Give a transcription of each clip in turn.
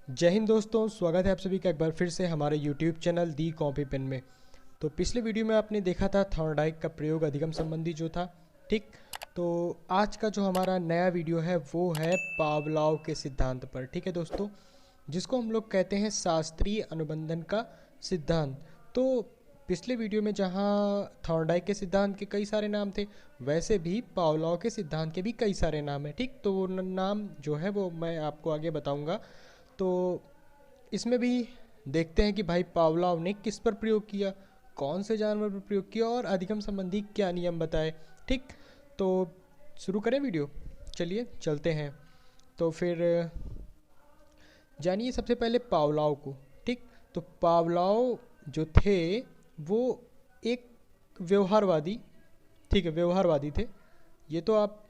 जय हिंद दोस्तों, स्वागत है आप सभी का एक बार फिर से हमारे YouTube चैनल दी कॉपी पेन में। तो पिछले वीडियो में आपने देखा था थॉर्नडाइक का प्रयोग अधिगम संबंधी जो था, ठीक। तो आज का जो हमारा नया वीडियो है वो है पावलोव के सिद्धांत पर, ठीक है दोस्तों, जिसको हम लोग कहते हैं शास्त्रीय अनुबंधन का सिद्धांत। तो पिछले वीडियो में जहाँ थॉर्नडाइक के सिद्धांत के कई सारे नाम थे, वैसे भी पावलोव के सिद्धांत के भी कई सारे नाम हैं, ठीक। तो वो नाम जो है वो मैं आपको आगे बताऊंगा। तो इसमें भी देखते हैं कि भाई पावलोव ने किस पर प्रयोग किया, कौन से जानवर पर प्रयोग किया और अधिगम संबंधी क्या नियम बताए, ठीक। तो शुरू करें वीडियो, चलिए चलते हैं। तो फिर जानिए सबसे पहले पावलोव को, ठीक। तो पावलोव जो थे वो एक व्यवहारवादी, ठीक है, व्यवहारवादी थे। ये तो आप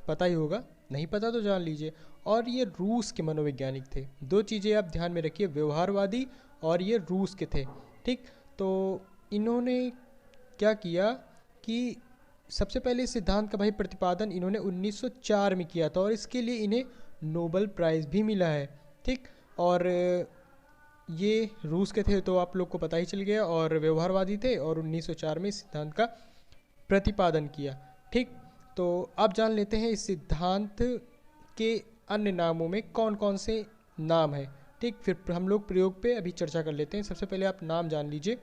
पता ही होगा, नहीं पता तो जान लीजिए। और ये रूस के मनोवैज्ञानिक थे। दो चीज़ें आप ध्यान में रखिए, व्यवहारवादी और ये रूस के थे, ठीक। तो इन्होंने क्या किया कि सबसे पहले इस सिद्धांत का भाई प्रतिपादन इन्होंने 1904 में किया था और इसके लिए इन्हें नोबेल प्राइज़ भी मिला है, ठीक। और ये रूस के थे तो आप लोग को पता ही चल गया, और व्यवहारवादी थे और 1904 में इस सिद्धांत का प्रतिपादन किया, ठीक। तो अब जान लेते हैं इस सिद्धांत के अन्य नामों में कौन कौन से नाम हैं, ठीक। फिर हम लोग प्रयोग पे अभी चर्चा कर लेते हैं। सबसे पहले आप नाम जान लीजिए।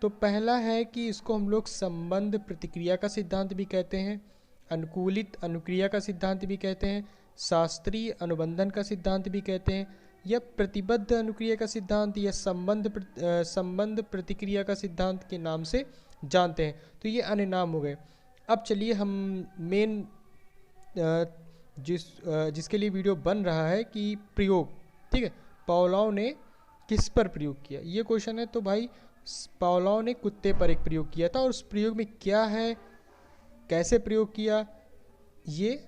तो पहला है कि इसको हम लोग संबंध प्रतिक्रिया का सिद्धांत भी कहते हैं, अनुकूलित अनुक्रिया का सिद्धांत भी कहते हैं, शास्त्रीय अनुबंधन का सिद्धांत भी कहते हैं, या प्रतिबद्ध अनुक्रिया का सिद्धांत या संबंध प्रतिक्रिया का सिद्धांत के नाम से जानते हैं। तो ये अन्य नाम हो गए। अब चलिए हम मेन जिसके लिए वीडियो बन रहा है कि प्रयोग, ठीक है, पावलोव ने किस पर प्रयोग किया, ये क्वेश्चन है। तो भाई पावलोव ने कुत्ते पर एक प्रयोग किया था और उस प्रयोग में क्या है, कैसे प्रयोग किया, ये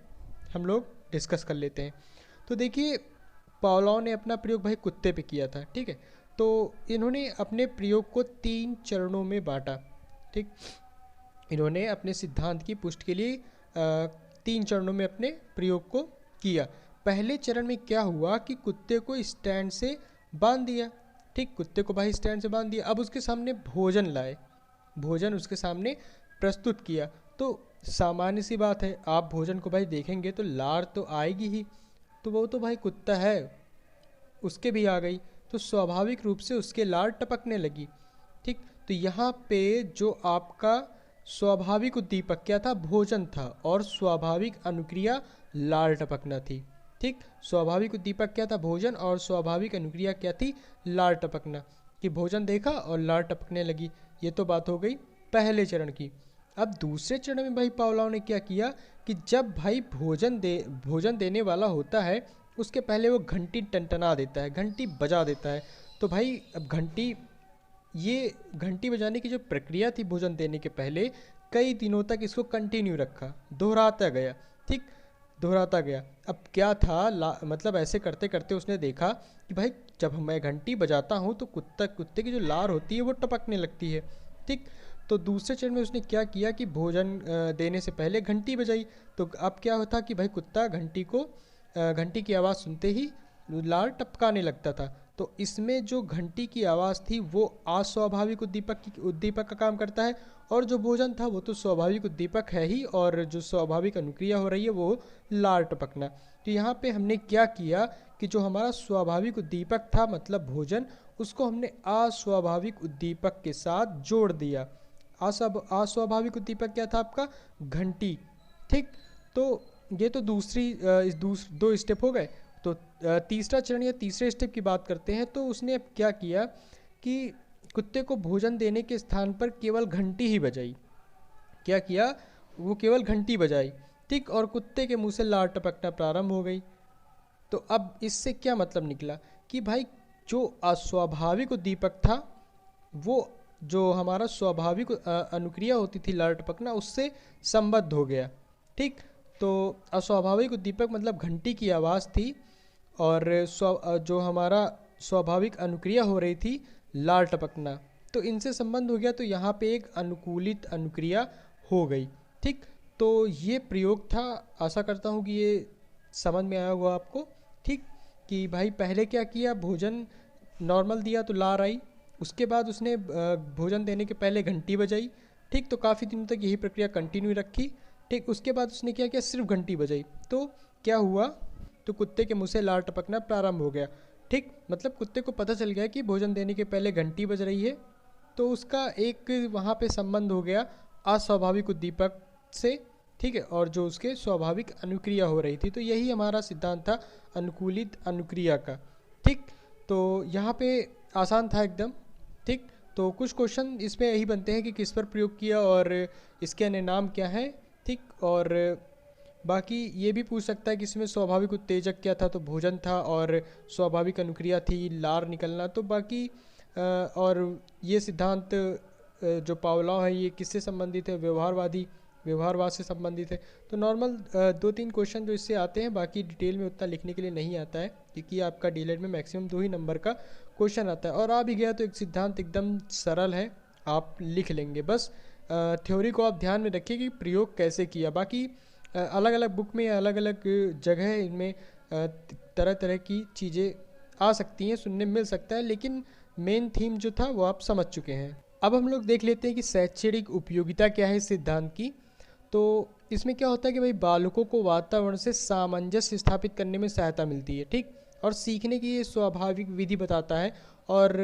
हम लोग डिस्कस कर लेते हैं। तो देखिए पावलोव ने अपना प्रयोग भाई कुत्ते पे किया था, ठीक है। तो इन्होंने अपने प्रयोग को 3 चरणों में बांटा, ठीक। इन्होंने अपने सिद्धांत की पुष्टि के लिए 3 चरणों में अपने प्रयोग को किया। पहले चरण में क्या हुआ कि कुत्ते को स्टैंड से बांध दिया, ठीक। कुत्ते को भाई स्टैंड से बांध दिया। अब उसके सामने भोजन लाए, भोजन उसके सामने प्रस्तुत किया। तो सामान्य सी बात है, आप भोजन को भाई देखेंगे तो लार तो आएगी ही। तो वो तो भाई कुत्ता है, उसके भी आ गई, तो स्वाभाविक रूप से उसके लार टपकने लगी, ठीक। तो यहाँ पे जो आपका स्वाभाविक उद्दीपक क्या था, भोजन था, और स्वाभाविक अनुक्रिया लार टपकना थी, ठीक। स्वाभाविक उद्दीपक क्या था, भोजन, और स्वाभाविक अनुक्रिया क्या थी, लार टपकना। कि भोजन देखा और लार टपकने लगी। ये तो बात हो गई पहले चरण की। अब दूसरे चरण में भाई पावलोव ने क्या किया कि जब भाई भोजन देने वाला होता है, उसके पहले वो घंटी टनटना देता है, घंटी बजा देता है। तो भाई अब ये घंटी बजाने की जो प्रक्रिया थी भोजन देने के पहले, कई दिनों तक इसको कंटिन्यू रखा, दोहराता गया, ठीक, दोहराता गया। अब क्या था, मतलब ऐसे करते करते उसने देखा कि भाई जब मैं घंटी बजाता हूँ तो कुत्ते की जो लार होती है वो टपकने लगती है, ठीक। तो दूसरे चरण में उसने क्या किया कि भोजन देने से पहले घंटी बजाई। तो अब क्या होता कि भाई कुत्ता घंटी की आवाज़ सुनते ही लार टपकाने लगता था। तो इसमें जो घंटी की आवाज़ थी वो अस्वाभाविक उद्दीपक का काम करता है, और जो भोजन था वो तो स्वाभाविक उद्दीपक है ही, और जो स्वाभाविक अनुक्रिया हो रही है वो लार टपकना। तो यहाँ पे हमने क्या किया कि जो हमारा स्वाभाविक उद्दीपक था मतलब भोजन, उसको हमने अस्वाभाविक उद्दीपक के साथ जोड़ दिया। अस्वाभाविक उद्दीपक क्या था आपका, घंटी, ठीक। तो ये तो दो स्टेप हो गए। तो तीसरा चरण या तीसरे स्टेप की बात करते हैं। तो उसने अब क्या किया कि कुत्ते को भोजन देने के स्थान पर केवल घंटी ही बजाई। क्या किया, वो केवल घंटी बजाई, ठीक, और कुत्ते के मुंह से लार टपकना प्रारंभ हो गई। तो अब इससे क्या मतलब निकला कि भाई जो अस्वाभाविक उद्दीपक था वो जो हमारा स्वाभाविक अनुक्रिया होती थी लार टपकना, उससे संबद्ध हो गया, ठीक। तो अस्वाभाविक उद्दीपक मतलब घंटी की आवाज़ थी, और जो हमारा स्वाभाविक अनुक्रिया हो रही थी लार टपकना, तो इनसे संबंध हो गया। तो यहाँ पे एक अनुकूलित अनुक्रिया हो गई, ठीक। तो ये प्रयोग था। आशा करता हूँ कि ये समझ में आया होगा आपको, ठीक, कि भाई पहले क्या किया, भोजन नॉर्मल दिया तो लार आई, उसके बाद उसने भोजन देने के पहले घंटी बजाई, ठीक। तो काफ़ी दिनों तक यही प्रक्रिया कंटिन्यू रखी, ठीक। उसके बाद उसने क्या किया, सिर्फ घंटी बजाई, तो क्या हुआ, तो कुत्ते के मुंह से लार टपकना प्रारंभ हो गया, ठीक। मतलब कुत्ते को पता चल गया कि भोजन देने के पहले घंटी बज रही है, तो उसका एक वहाँ पे संबंध हो गया अस्वाभाविक उद्दीपक से, ठीक है, और जो उसके स्वाभाविक अनुक्रिया हो रही थी। तो यही हमारा सिद्धांत था अनुकूलित अनुक्रिया का, ठीक। तो यहाँ पे आसान था एकदम, ठीक। तो कुछ क्वेश्चन इसमें यही बनते हैं कि किस पर प्रयोग किया और इसके अन्य नाम क्या हैं, ठीक। और बाकी ये भी पूछ सकता है कि इसमें स्वाभाविक उत्तेजक क्या था, तो भोजन था, और स्वाभाविक अनुक्रिया थी लार निकलना। तो बाकी और ये सिद्धांत जो पावलोव है ये किससे संबंधित है, व्यवहारवाद से संबंधित है। तो नॉर्मल 2-3 क्वेश्चन जो इससे आते हैं, बाकी डिटेल में उतना लिखने के लिए नहीं आता है, क्योंकि आपका डीएलएड में मैक्सिमम 2 ही नंबर का क्वेश्चन आता है। और आ भी गया तो एक सिद्धांत एकदम सरल है, आप लिख लेंगे। बस थ्योरी को आप ध्यान में रखिए कि प्रयोग कैसे किया। बाकी अलग अलग बुक में अलग अलग जगह इनमें तरह तरह की चीज़ें आ सकती हैं, सुनने में मिल सकता है, लेकिन मेन थीम जो था वो आप समझ चुके हैं। अब हम लोग देख लेते हैं कि शैक्षणिक उपयोगिता क्या है इस सिद्धांत की। तो इसमें क्या होता है कि भाई बालकों को वातावरण से सामंजस्य स्थापित करने में सहायता मिलती है, ठीक। और सीखने की ये स्वाभाविक विधि बताता है, और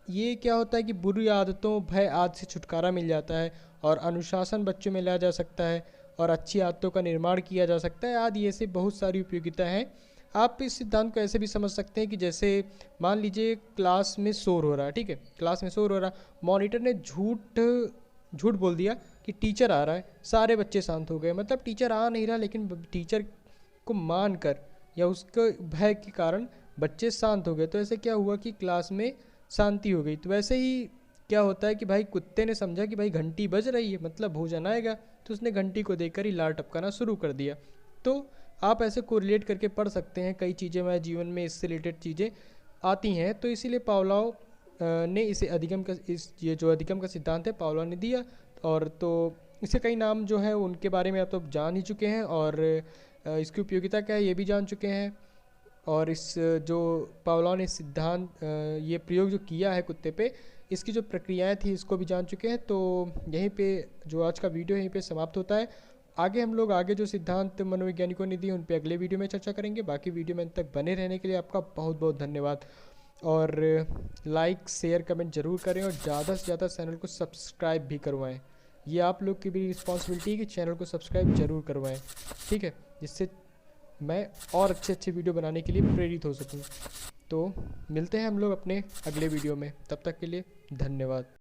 ये क्या होता है कि बुरी आदतों, भय आदि से छुटकारा मिल जाता है, और अनुशासन बच्चों में लाया जा सकता है, और अच्छी आदतों का निर्माण किया जा सकता है आदि। ऐसे बहुत सारी उपयोगिता हैं। आप इस सिद्धांत को ऐसे भी समझ सकते हैं कि जैसे मान लीजिए क्लास में शोर हो रहा है, ठीक है, क्लास में शोर हो रहा है, मॉनिटर ने झूठ बोल दिया कि टीचर आ रहा है, सारे बच्चे शांत हो गए। मतलब टीचर आ नहीं रहा, लेकिन टीचर को मान कर या उसके भय के कारण बच्चे शांत हो गए। तो ऐसे क्या हुआ कि क्लास में शांति हो गई। तो वैसे ही क्या होता है कि भाई कुत्ते ने समझा कि भाई घंटी बज रही है, मतलब भोजन आएगा, तो उसने घंटी को देखकर ही लार टपकाना शुरू कर दिया। तो आप ऐसे कोरिलेट करके पढ़ सकते हैं, कई चीज़ें हमारे जीवन में इससे रिलेटेड चीज़ें आती हैं। तो इसीलिए पावलोव ने इसे ये जो अधिगम का सिद्धांत है पावलोव ने दिया। और तो इसके कई नाम जो हैं उनके बारे में आप तो जान ही चुके हैं, और इसकी उपयोगिता क्या है ये भी जान चुके हैं। और इस जो पावलोव ने सिद्धांत ये प्रयोग जो किया है कुत्ते पे, इसकी जो प्रक्रियाएं थी इसको भी जान चुके हैं। तो यहीं पे जो आज का वीडियो है यहीं पे समाप्त होता है। आगे हम लोग जो सिद्धांत मनोवैज्ञानिकों ने दिए उन पे अगले वीडियो में चर्चा करेंगे। बाकी वीडियो में अंत तक बने रहने के लिए आपका बहुत बहुत धन्यवाद। और लाइक शेयर कमेंट ज़रूर करें, और ज़्यादा से ज़्यादा चैनल को सब्सक्राइब भी करवाएं। ये आप लोग की भी रिस्पॉन्सिबिलिटी है कि चैनल को सब्सक्राइब जरूर करवाएं, ठीक है, जिससे मैं और अच्छे अच्छे वीडियो बनाने के लिए प्रेरित हो सकूं। तो मिलते हैं हम लोग अपने अगले वीडियो में, तब तक के लिए धन्यवाद।